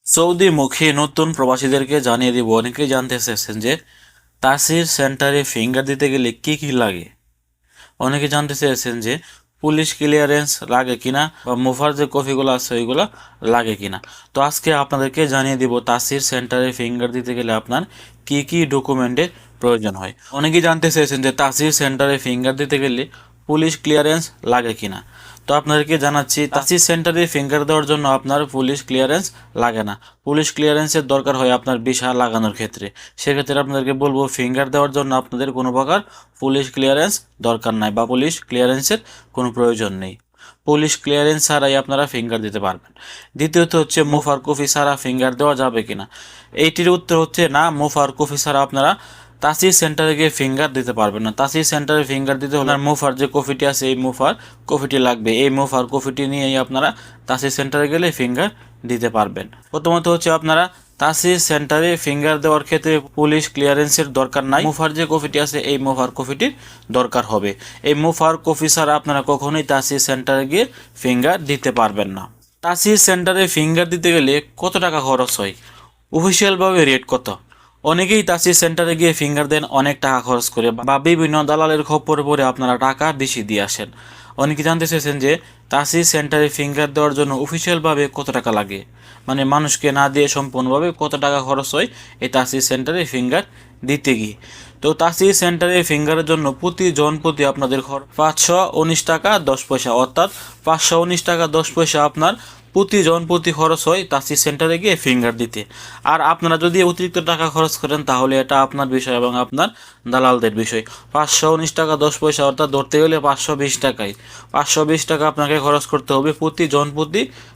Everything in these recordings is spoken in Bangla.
সৌদিমুখী নতুন প্রবাসীদেরকে জানিয়ে দিব, অনেকেই জানতে চেয়েছেন যে তাসির সেন্টারে ফিঙ্গার দিতে গেলে কি কি লাগে। অনেকে জানতে চেয়েছেন যে পুলিশ ক্লিয়ারেন্স লাগে কিনা বা মুফার যে কপিগুলো আছে ওইগুলো লাগে কিনা। তো আজকে আপনাদেরকে জানিয়ে দিব তাসির সেন্টারে ফিঙ্গার দিতে গেলে আপনার কি কি ডকুমেন্টের প্রয়োজন হয়। অনেকেই জানতে চেয়েছেন যে তাসির সেন্টারে ফিঙ্গার দিতে গেলে পুলিশ ক্লিয়ারেন্স লাগে কিনা। তো আপনাদেরকে জানাচ্ছি, তাসির সেন্টারে ফিঙ্গার দেওয়ার জন্য আপনার পুলিশ ক্লিয়ারেন্স লাগে না। পুলিশ ক্লিয়ারেন্সের দরকার হয় আপনার ভিসা লাগানোর ক্ষেত্রে। সেক্ষেত্রে আপনাদেরকে বলবো, ফিঙ্গার দেওয়ার জন্য আপনাদের কোনো প্রকার পুলিশ ক্লিয়ারেন্স দরকার নাই বা পুলিশ ক্লিয়ারেন্সের কোনো প্রয়োজন নেই। পুলিশ ক্লিয়ারেন্স ছাড়াই আপনারা ফিঙ্গার দিতে পারবেন। দ্বিতীয়ত হচ্ছে, মুফার কপি ছাড়া ফিঙ্গার দেওয়া যাবে কিনা। এইটির উত্তর হচ্ছে না, মুফার কপি ছাড়া আপনারা তাসির সেন্টারে গিয়ে ফিঙ্গার দিতে পারবেন না। তাসির সেন্টারে ফিঙ্গার দিতে হলে মুফার যে কপিটি আছে এই মুফার কপিটি লাগবে। এই মুফার কপিটি নিয়েই আপনারা তাসির সেন্টারে গেলে ফিঙ্গার দিতে পারবেন। প্রথমত হচ্ছে, আপনারা তাসির সেন্টারে ফিঙ্গার দেওয়ার ক্ষেত্রে পুলিশ ক্লিয়ারেন্সের দরকার নাই। মুফার যে কপিটি আছে এই মুফার কপিটির দরকার হবে। এই মুফার কপি ছাড়া আপনারা কখনোই তাসির সেন্টারে গিয়ে ফিঙ্গার দিতে পারবেন না। তাসির সেন্টারে ফিঙ্গার দিতে গেলে কত টাকা খরচ হয়, অফিসিয়ালভাবে রেট কত? অনেকেই তাসির সেন্টারে গিয়ে ফিঙ্গার দেন অনেক টাকা খরচ করে বা বিভিন্ন দালালের খপ্পরে পড়ে আপনারা টাকা বেশি দিয়ে আসেন। অনেকে জানতে চেয়েছেন যে তাসির সেন্টারে ফিঙ্গার দেওয়ার জন্য অফিসিয়ালভাবে কত টাকা লাগে, মানে মানুষকে না দিয়ে সম্পূর্ণভাবে কত টাকা খরচ হয় এই তাসির সেন্টারে ফিঙ্গার দিতে গিয়ে। তো তাসির সেন্টারে ফিঙ্গারের জন্য প্রতি আপনাদের খরচ 519 টাকা 10 পয়সা, অর্থাৎ 519 টাকা 10 পয়সা আপনার প্রতি খরচ হয় তাসির সেন্টারে গিয়ে ফিঙ্গার দিতে। আর আপনারা যদি অতিরিক্ত টাকা খরচ করেন তাহলে এটা আপনার বিষয় এবং আপনার দালালদের বিষয়। 519 টাকা 10 পয়সা, অর্থাৎ ধরতে গেলে 520 টাকায় 520 টাকা আপনাকে খরচ করতে হবে প্রতি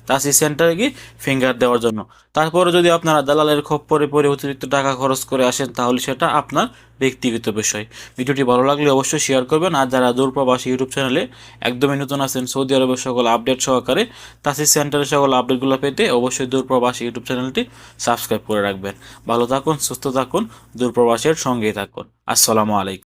তাসির সেন্টারে গিয়ে ফিঙ্গার দেওয়ার জন্য। তারপরে যদি আপনারা দালালের খপ্পরে পড়ে অতিরিক্ত টাকা খরচ করে আসেন তাহলে সেটা আপনার ব্যক্তিগত বিষয়। ভিডিওটি ভালো লাগলে অবশ্যই শেয়ার করবেন। আর যারা দূরপ্রবাসী ইউটিউব চ্যানেলে একদমই নতুন আছেন, সৌদি আরবের সকল আপডেট সহকারে তাসির সেন্টারের সকল আপডেটগুলো পেতে অবশ্যই দূরপ্রবাসী ইউটিউব চ্যানেলটি সাবস্ক্রাইব করে রাখবেন। ভালো থাকুন, সুস্থ থাকুন, দূরপ্রবাসের সঙ্গেই থাকুন। আসসালামু আলাইকুম।